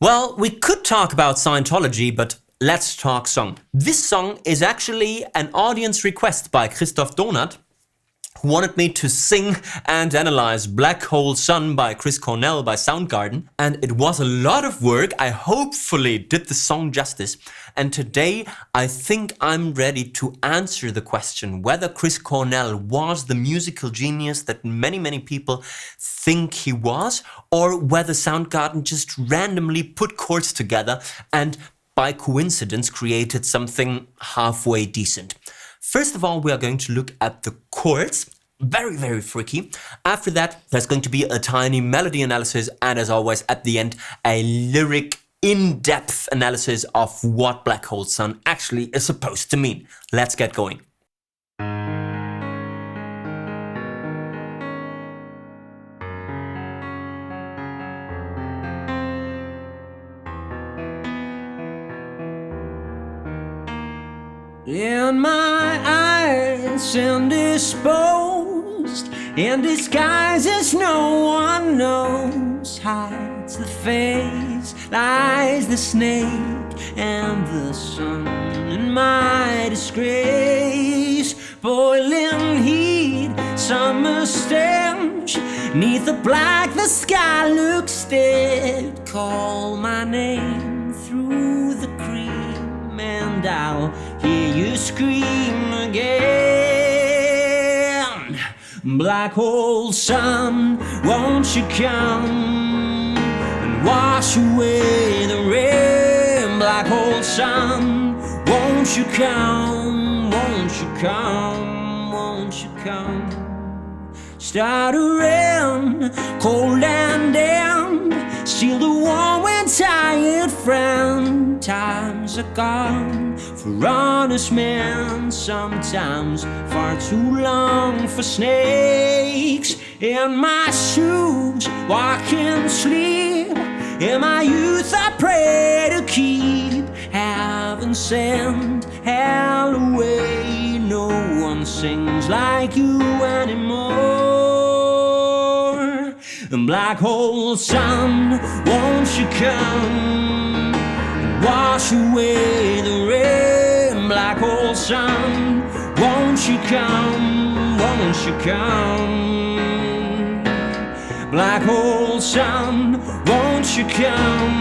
Well, we could talk about Scientology, but let's talk song. This song is actually an audience request by Christoph Donat, who wanted me to sing and analyze Black Hole Sun by Chris Cornell by Soundgarden. And it was a lot of work. I hopefully did the song justice. And today I think I'm ready to answer the question whether Chris Cornell was the musical genius that many people think he was, or whether Soundgarden just randomly put chords together and by coincidence created something halfway decent. First of all, we are going to look at the chords. Very freaky. After that, there's going to be a tiny melody analysis, and as always, at the end, a lyric in-depth analysis of what Black Hole Sun actually is supposed to mean. Let's get going. In my eyes indisposed, in disguise as no one knows, hides the face, lies the snake and the sun in my disgrace. Boiling heat, summer stench, neath the black the sky looks dead. Call my name through the cream and I'll hear you scream again. Black hole sun, won't you come and wash away the rain? Black hole sun, won't you come, won't you come, won't you come? Start a rain, cold and damp, steal the warm and tired friend. Times are gone for honest men, sometimes far too long for snakes. In my shoes, walk and sleep, in my youth I pray to keep. Haven't sent hell away, no one sings like you anymore. And black hole sun, won't you come, wash away the rain? Black hole sun, won't you come, won't you come? Black hole sun, won't you come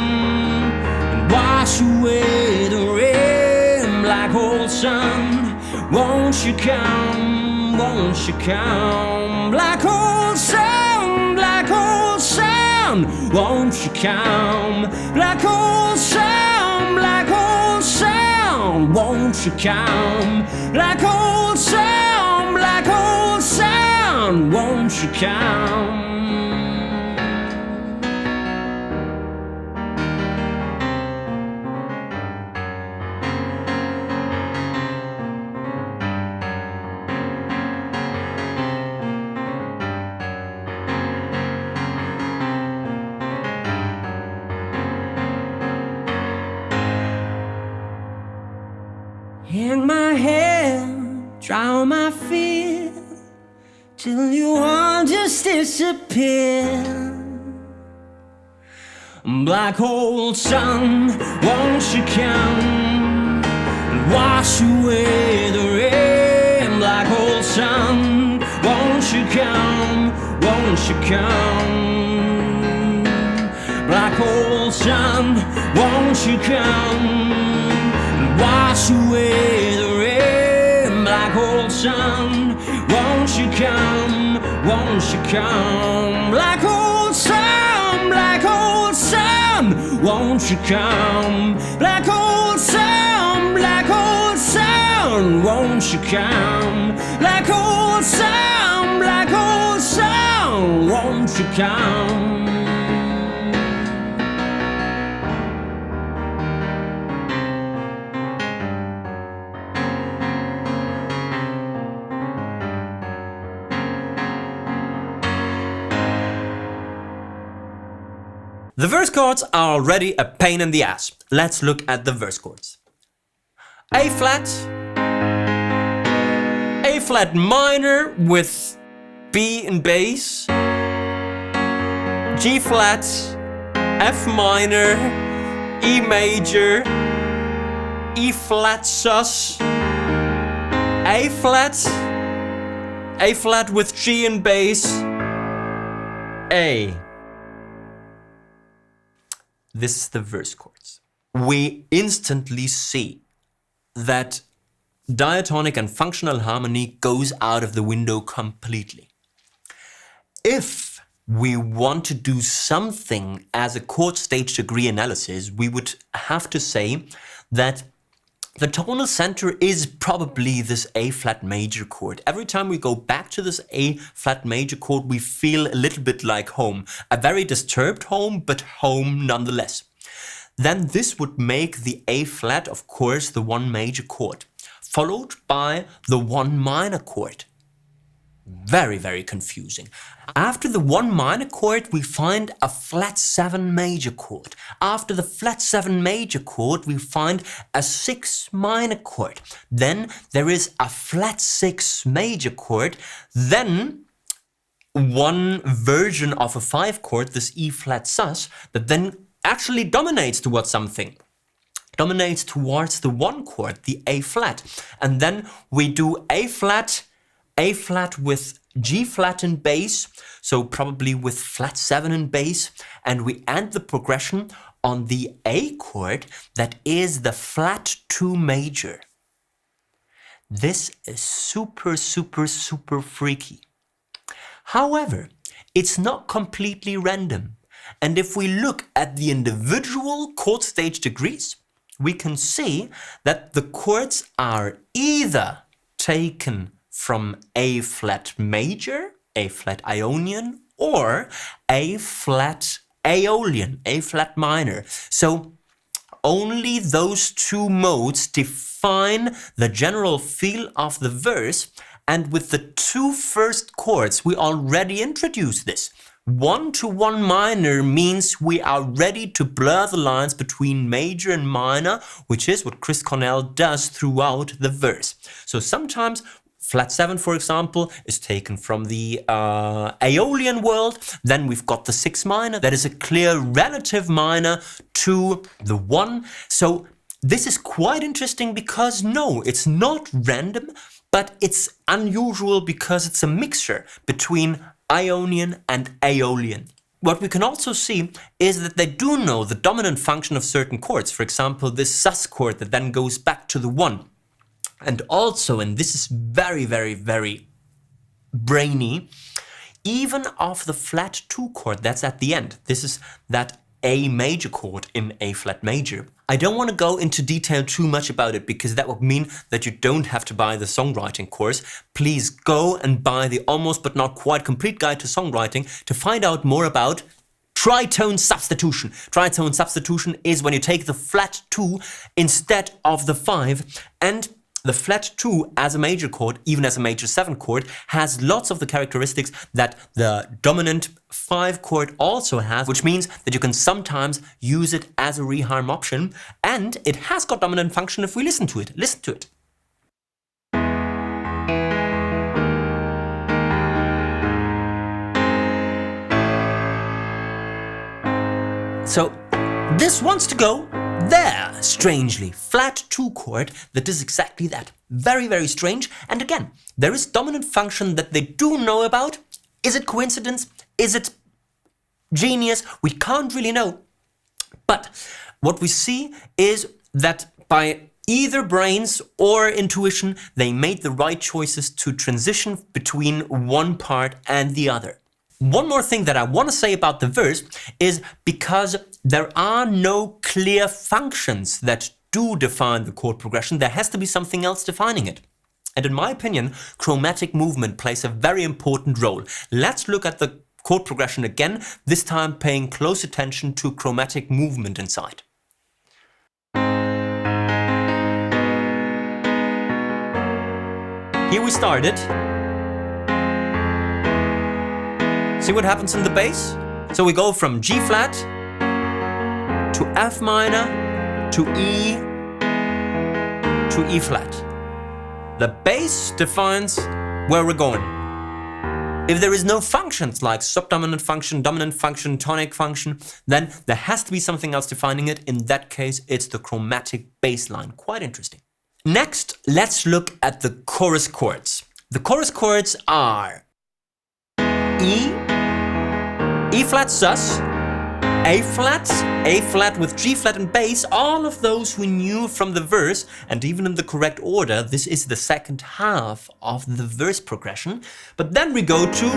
and wash away the rain? Black hole sun, won't you come, won't you come? Black hole sun, black hole sun, won't you come? Black hole sun, black hole sun, won't you come? Black hole sun, black hole sun, won't you come? Hang my head, drown my fear, till you all just disappear. Black hole sun, won't you come and wash away the rain? Black hole sun, won't you come, won't you come? Black hole sun, won't you come, wash away the rain? Black hole sun, won't you come, won't you come? Black hole sun, black hole sun, won't you come? Black hole sun, black hole sun, won't you come? Black hole sun, black hole sun, won't you come? The verse chords are already a pain in the ass. Let's look at the verse chords. A flat minor with B in bass, G flat, F minor, E major, E flat sus, A flat with G in bass, A. This is the verse chords. We instantly see that diatonic and functional harmony goes out of the window completely. If we want to do something as a chord stage degree analysis, we would have to say that the tonal center is probably this A flat major chord. Every time we go back to this A flat major chord, we feel a little bit like home. A very disturbed home, but home nonetheless. Then this would make the A flat, of course, the 1 major chord, followed by the 1 minor chord. Very, very confusing. After the 1 minor chord, we find a flat 7 major chord. After the flat 7 major chord, we find a 6 minor chord. Then there is a flat 6 major chord. Then one version of a 5 chord, this E flat sus, that then actually dominates towards something. Dominates towards the 1 chord, the A flat. And then we do A flat with G flat in bass, so probably with flat 7 in bass, and we end the progression on the A chord that is the flat 2 major. This is super, super, super freaky. However, it's not completely random, and if we look at the individual chord stage degrees, we can see that the chords are either taken from A flat major, A flat Ionian, or A flat Aeolian, A flat minor. So only those 2 modes define the general feel of the verse, and with the 2 first chords we already introduced this. 1 to 1 minor means we are ready to blur the lines between major and minor, which is what Chris Cornell does throughout the verse. So sometimes flat 7, for example, is taken from the Aeolian world. Then we've got the 6 minor. That is a clear relative minor to the 1. So this is quite interesting because no, it's not random, but it's unusual because it's a mixture between Ionian and Aeolian. What we can also see is that they do know the dominant function of certain chords. For example, this sus chord that then goes back to the 1. And also, and this is very, very, very brainy, even of the flat 2 chord that's at the end. This is that A major chord in A flat major. I don't want to go into detail too much about it because that would mean that you don't have to buy the songwriting course. Please go and buy the almost but not quite complete guide to songwriting to find out more about tritone substitution. Tritone substitution is when you take the flat 2 instead of the 5, and the flat 2 as a major chord, even as a major 7 chord, has lots of the characteristics that the dominant 5 chord also has, which means that you can sometimes use it as a reharm option, and it has got dominant function if we listen to it. Listen to it. So this wants to go there, strangely. Flat 2 chord that is exactly that. Very, very strange. And again, there is dominant function that they do know about. Is it coincidence? Is it genius? We can't really know. But what we see is that by either brains or intuition, they made the right choices to transition between one part and the other. One more thing that I want to say about the verse is because there are no clear functions that do define the chord progression, there has to be something else defining it. And in my opinion, chromatic movement plays a very important role. Let's look at the chord progression again, this time paying close attention to chromatic movement inside. Here we started. See what happens in the bass? So we go from G flat to F minor to E to E flat. The bass defines where we're going. If there is no functions like subdominant function, dominant function, tonic function, then there has to be something else defining it. In that case, it's the chromatic baseline. Quite interesting. Next, let's look at the chorus chords. The chorus chords are E, E flat sus, A flat with G flat and bass, all of those we knew from the verse, and even in the correct order, this is the second half of the verse progression. But then we go to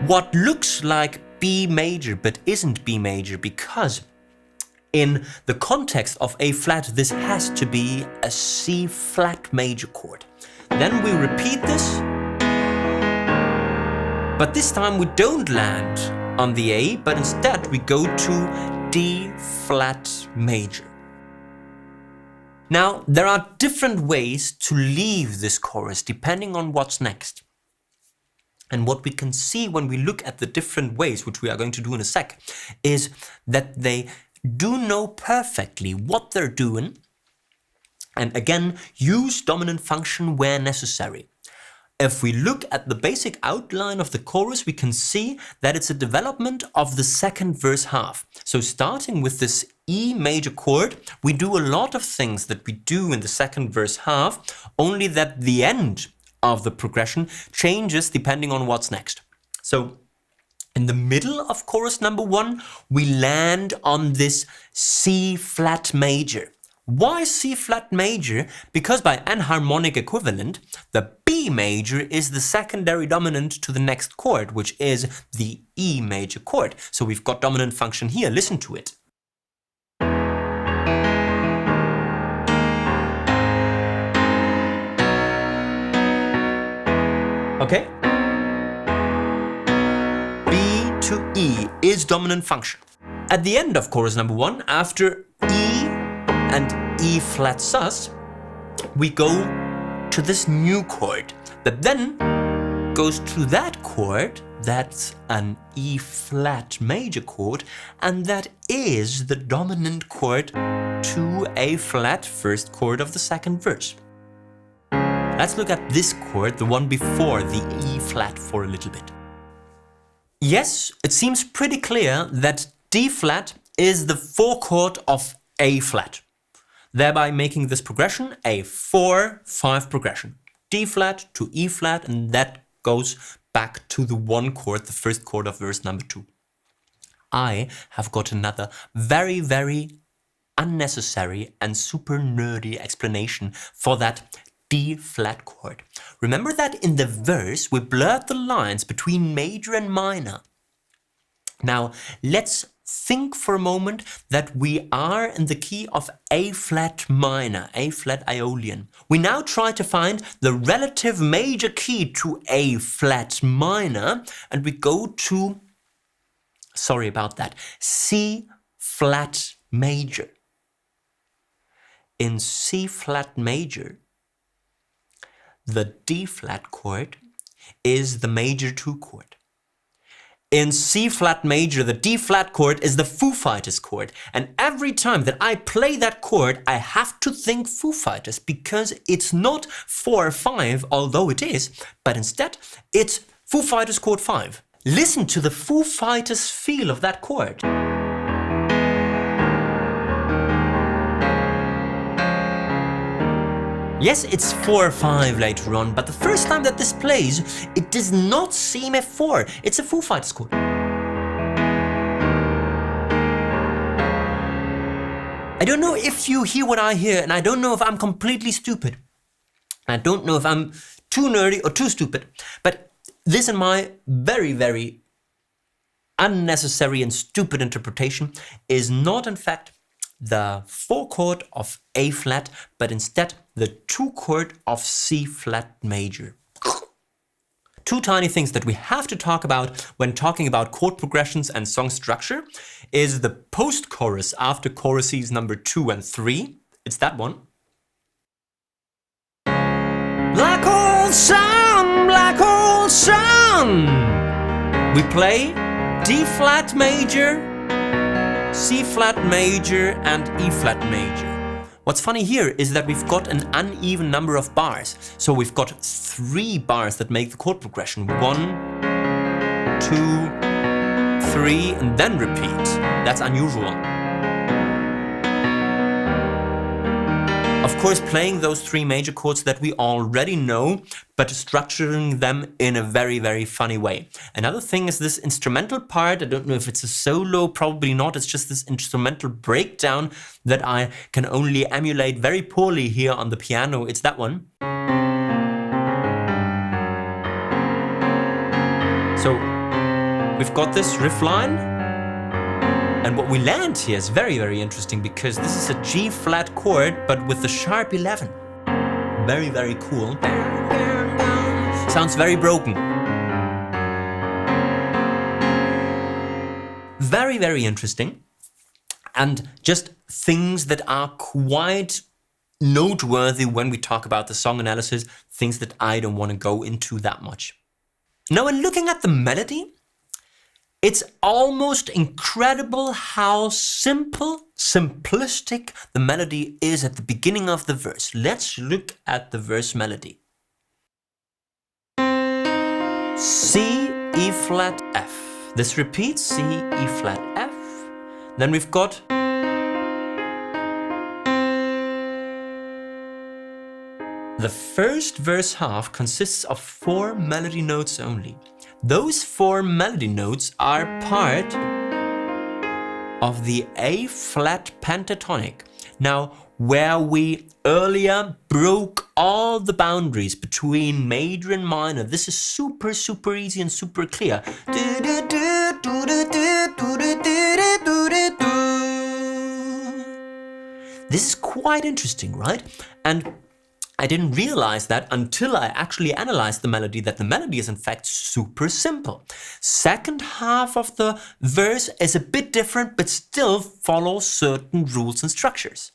what looks like B major, but isn't B major, because in the context of A flat, this has to be a C flat major chord. Then we repeat this, but this time we don't land on the A, but instead we go to D flat major. Now, there are different ways to leave this chorus depending on what's next. And what we can see when we look at the different ways, which we are going to do in a sec, is that they do know perfectly what they're doing, and again, use dominant function where necessary. If we look at the basic outline of the chorus, we can see that it's a development of the second verse half. So starting with this E major chord, we do a lot of things that we do in the second verse half, only that the end of the progression changes depending on what's next. So in the middle of chorus number 1, we land on this C flat major. Why C flat major? Because by enharmonic equivalent, the B major is the secondary dominant to the next chord, which is the E major chord. So we've got dominant function here. Listen to it. Okay? To E is dominant function. At the end of chorus number 1, after E and E flat sus, we go to this new chord that then goes to that chord. That's an E flat major chord, and that is the dominant chord to A flat, first chord of the second verse. Let's look at this chord, the one before the E flat, for a little bit. Yes, it seems pretty clear that D flat is the 4 chord of A flat, thereby making this progression a 4-5 progression. D flat to E flat, and that goes back to the 1 chord, the first chord of verse number 2. I have got another very, very unnecessary and super nerdy explanation for that D flat chord. Remember that in the verse we blurred the lines between major and minor. Now let's think for a moment that we are in the key of A flat minor, A flat Aeolian. We now try to find the relative major key to A flat minor, and we go to, sorry about that, C flat major. In C flat major, the D flat chord is the major 2 chord. In C flat major, the D flat chord is the Foo Fighters chord. And every time that I play that chord, I have to think Foo Fighters, because it's not 4-5, although it is, but instead it's Foo Fighters chord 5. Listen to the Foo Fighters feel of that chord. Yes, it's 4-5 later on, but the first time that this plays, it does not seem a 4. It's a Foo Fighters chord. I don't know if you hear what I hear, and I don't know if I'm completely stupid. I don't know if I'm too nerdy or too stupid, but this, in my very, very unnecessary and stupid interpretation, is not in fact the 4 chord of A flat, but instead the 2 chord of C flat major. 2 tiny things that we have to talk about when talking about chord progressions and song structure is the post-chorus after choruses number 2 and 3. It's that one. Black hole sun, black hole sun. We play D flat major, C flat major and E flat major. What's funny here is that we've got an uneven number of bars. So we've got 3 bars that make the chord progression. 1, 2, 3, and then repeat. That's unusual. Of course, playing those 3 major chords that we already know, but structuring them in a very, very funny way. Another thing is this instrumental part. I don't know if it's a solo, probably not. It's just this instrumental breakdown that I can only emulate very poorly here on the piano. It's that one. So we've got this riff line. And what we land here is very, very interesting because this is a G flat chord, but with the sharp 11. Very, very cool. Sounds very broken. Very, very interesting. And just things that are quite noteworthy when we talk about the song analysis, things that I don't want to go into that much. Now, when looking at the melody, it's almost incredible how simplistic the melody is at the beginning of the verse. Let's look at the verse melody. C, E flat, F. This repeats, C, E flat, F. Then we've got the first verse half consists of 4 melody notes only. Those 4 melody notes are part of the A flat pentatonic. Now, where we earlier broke all the boundaries between major and minor, this is super, super easy and super clear. This is quite interesting, right? And I didn't realize that until I actually analyzed the melody, that the melody is in fact super simple. Second half of the verse is a bit different, but still follows certain rules and structures.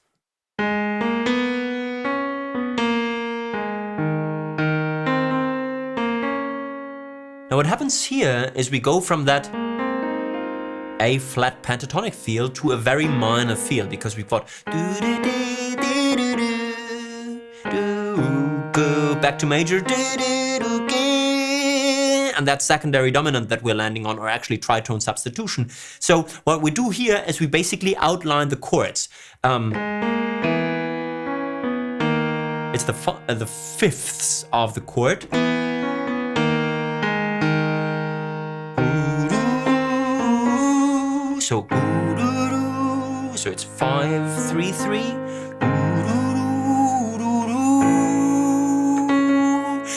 Now what happens here is we go from that A flat pentatonic feel to a very minor feel, because we've got go back to major, and that secondary dominant that we're landing on, or actually tritone substitution. So what we do here is we basically outline the chords. It's the fifths of the chord. So it's 5, 3, 3.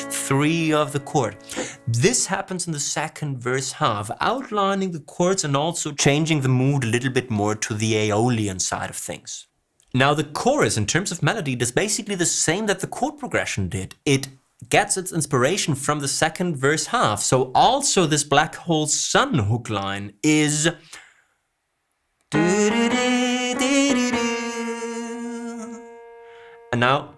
3 of the chord. This happens in the second verse half, outlining the chords and also changing the mood a little bit more to the Aeolian side of things. Now the chorus in terms of melody does basically the same that the chord progression did. It gets its inspiration from the second verse half. So also this Black Hole Sun hook line is and now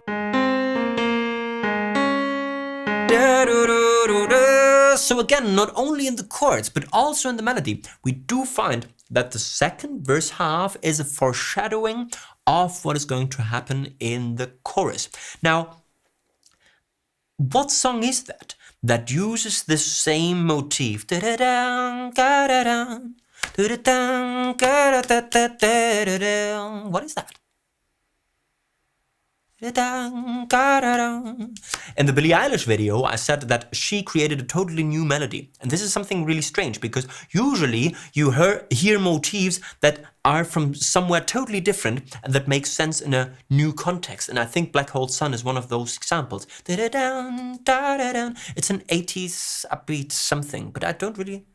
so again, not only in the chords, but also in the melody, we do find that the second verse half is a foreshadowing of what is going to happen in the chorus. Now, what song is that uses this same motif? What is that? In the Billie Eilish video, I said that she created a totally new melody. And this is something really strange, because usually you hear motifs that are from somewhere totally different and that make sense in a new context. And I think Black Hole Sun is one of those examples. It's an 80s upbeat something, but I don't really...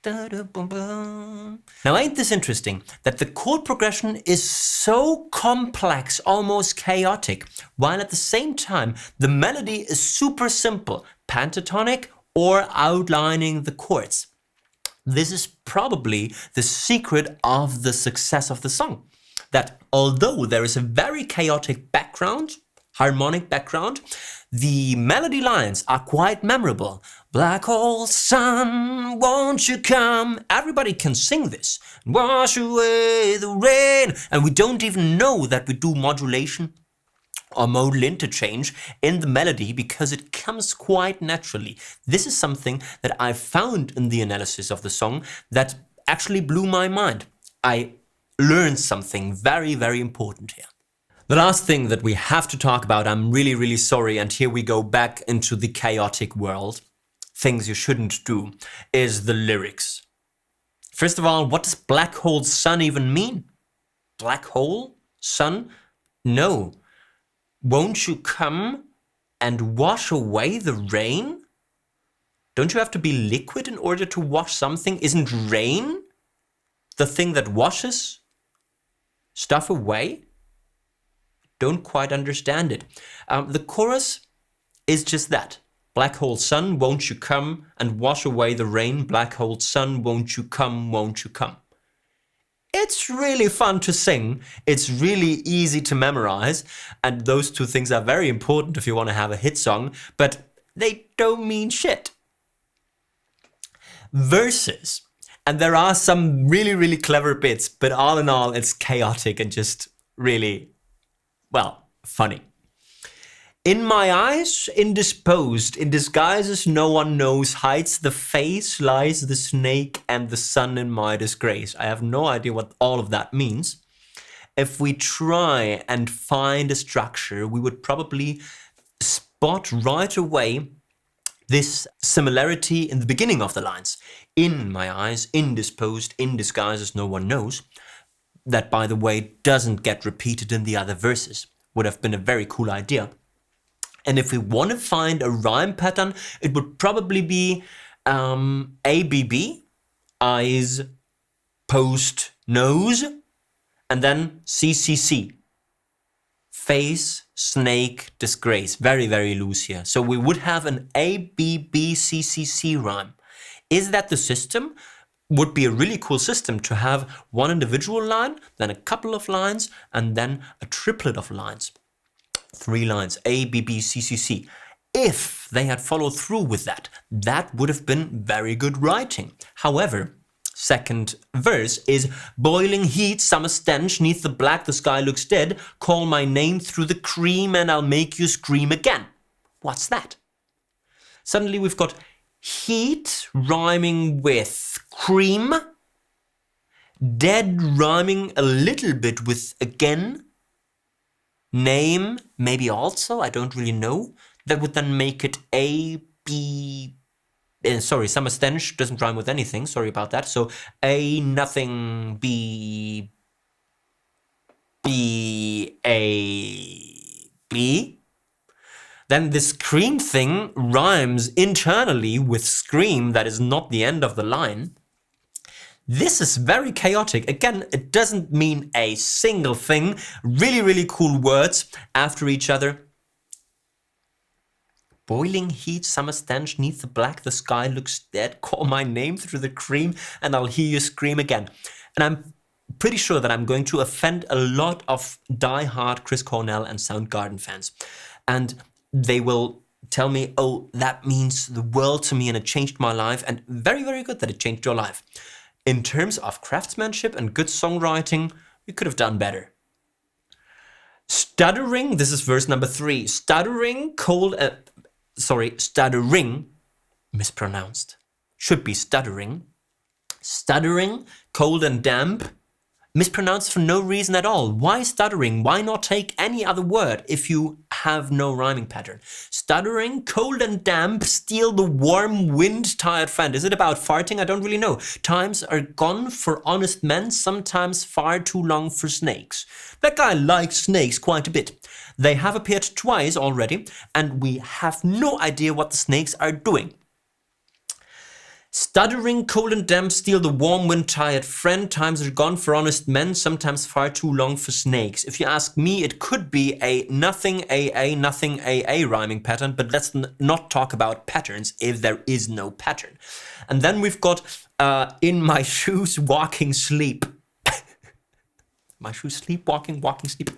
Now ain't this interesting that the chord progression is so complex, almost chaotic, while at the same time the melody is super simple, pentatonic or outlining the chords. This is probably the secret of the success of the song, that although there is a very chaotic background harmonic background. The melody lines are quite memorable. Black hole sun, won't you come? Everybody can sing this. Wash away the rain. And we don't even know that we do modulation or modal interchange in the melody because it comes quite naturally. This is something that I found in the analysis of the song that actually blew my mind. I learned something very, very important here. The last thing that we have to talk about, I'm really, really sorry, and here we go back into the chaotic world, things you shouldn't do, is the lyrics. First of all, what does black hole sun even mean? Black hole? Sun? No. Won't you come and wash away the rain? Don't you have to be liquid in order to wash something? Isn't rain the thing that washes stuff away? Don't quite understand it. The chorus is just that. Black hole sun, won't you come and wash away the rain? Black hole sun, won't you come, won't you come? It's really fun to sing. It's really easy to memorize. And those two things are very important if you want to have a hit song, but they don't mean shit. Verses. And there are some really, really clever bits, but all in all, it's chaotic and just really, well, funny. In my eyes, indisposed, in disguises no one knows, hides the face, lies the snake, and the sun in my disgrace. I have no idea what all of that means. If we try and find a structure, we would probably spot right away this similarity in the beginning of the lines. In my eyes, indisposed, in disguises no one knows. That, by the way, doesn't get repeated in the other verses. Would have been a very cool idea. And if we want to find a rhyme pattern, it would probably be ABB, eyes, post, nose, and then CCC, face, snake, disgrace. Very, very loose here. So we would have an ABB-CCC rhyme. Is that the system? Would be a really cool system to have one individual line, then a couple of lines, and then a triplet of lines. 3 lines, A, B, B, C, C, C. If they had followed through with that, that would have been very good writing. However, second verse is boiling heat, summer stench, neath the black, the sky looks dead. Call my name through the cream and I'll make you scream again. What's that? Suddenly we've got heat rhyming with cream, dead rhyming a little bit with again, name, maybe also, I don't really know. That would then make it A, B, sorry, summer stench doesn't rhyme with anything, sorry about that. So A, nothing, B, B, A, B. Then this cream thing rhymes internally with scream, that is not the end of the line. This is very chaotic. Again, it doesn't mean a single thing. Really, really cool words after each other. Boiling heat, summer stench, neath the black, the sky looks dead. Call my name through the cream and I'll hear you scream again. And I'm pretty sure that I'm going to offend a lot of die-hard Chris Cornell and Soundgarden fans. And they will tell me, oh, that means the world to me and it changed my life. And very, very good that it changed your life. In terms of craftsmanship and good songwriting, we could have done better. Stuttering, this is verse number 3. Stuttering, stuttering, mispronounced. Should be stuttering. Stuttering, cold and damp, mispronounced for no reason at all. Why stuttering? Why not take any other word if you have no rhyming pattern? Stuttering, cold and damp, steal the warm wind-tired friend. Is it about farting? I don't really know. Times are gone for honest men, sometimes far too long for snakes. That guy likes snakes quite a bit. They have appeared twice already, and we have no idea what the snakes are doing. Stuttering, cold and damp, steal the warm wind-tired friend. Times are gone for honest men, sometimes far too long for snakes. If you ask me, it could be a nothing AA rhyming pattern, but let's not talk about patterns if there is no pattern. And then we've got in my shoes, walking, sleep. My shoes, sleep, walking, sleep.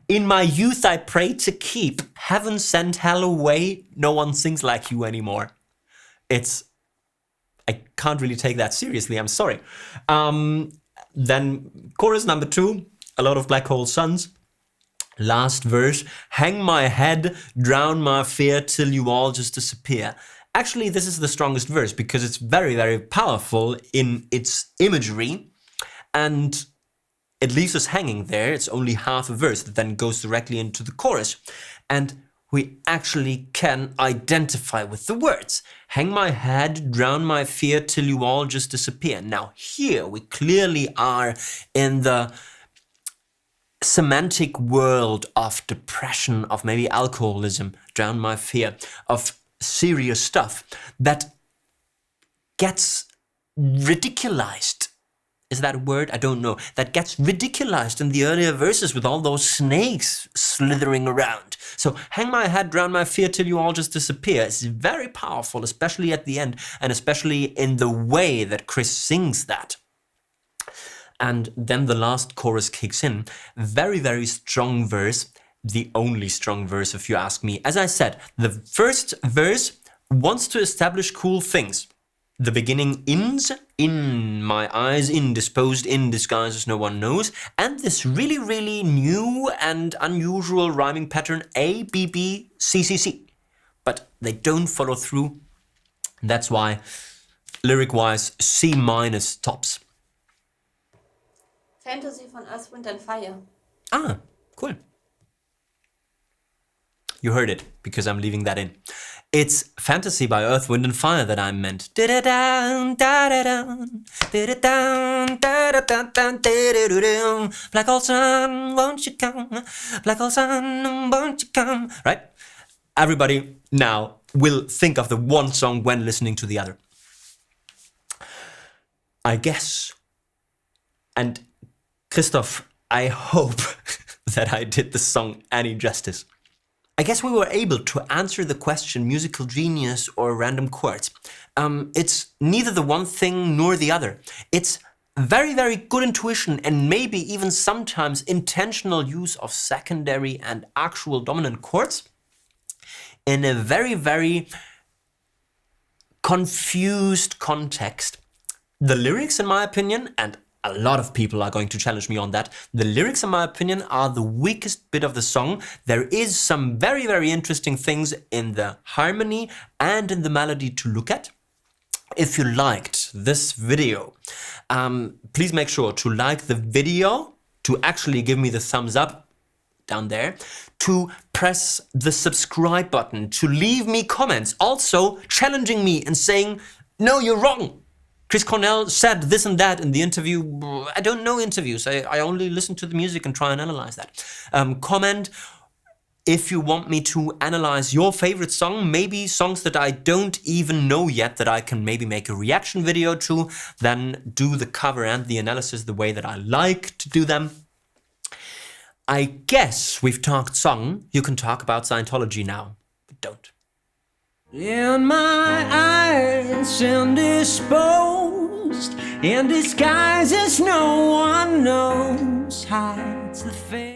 In my youth I prayed to keep. Heaven sent hell away. No one sings like you anymore. I can't really take that seriously, I'm sorry. Then chorus number 2, a lot of Black Hole Suns. Last verse, hang my head, drown my fear till you all just disappear. Actually, this is the strongest verse because it's very, very powerful in its imagery, and it leaves us hanging there. It's only half a verse that then goes directly into the chorus, and we actually can identify with the words. Hang my head, drown my fear till you all just disappear. Now here we clearly are in the semantic world of depression, of maybe alcoholism, drown my fear, of serious stuff that gets ridiculized. Is that a word? I don't know. That gets ridiculized in the earlier verses with all those snakes slithering around. So hang my head, drown my fear till you all just disappear. It's very powerful, especially at the end, and especially in the way that Chris sings that. And then the last chorus kicks in. Very, very strong verse. The only strong verse, if you ask me. As I said, the first verse wants to establish cool things. The beginning ins, in my eyes, indisposed, in disguises no one knows. And this really, really new and unusual rhyming pattern, A, B, B, C, C, C. But they don't follow through. That's why, lyric-wise, C minus tops. Fantasy von Earth, Wind and Fire. Ah, cool. You heard it, because I'm leaving that in. It's Fantasy by Earth, Wind and Fire that I meant. Black hole sun, won't you come? Black hole sun, won't you come? Right? Everybody now will think of the one song when listening to the other. I guess. And Christoph, I hope that I did the song any justice. I guess we were able to answer the question musical genius or random chords. It's neither the one thing nor the other. It's very, very good intuition and maybe even sometimes intentional use of secondary and actual dominant chords in a very, very confused context. The lyrics, in my opinion, and a lot of people are going to challenge me on that. The lyrics, in my opinion, are the weakest bit of the song. There is some very, very interesting things in the harmony and in the melody to look at. If you liked this video, please make sure to like the video, to actually give me the thumbs up down there, to press the subscribe button, to leave me comments, also challenging me and saying, no, you're wrong. Chris Cornell said this and that in the interview. I don't know interviews. I only listen to the music and try and analyze that. Comment if you want me to analyze your favorite song, maybe songs that I don't even know yet that I can maybe make a reaction video to, then do the cover and the analysis the way that I like to do them. I guess we've talked song. You can talk about Scientology now, but don't. In my eyes, indisposed, in disguises no one knows, hides the face.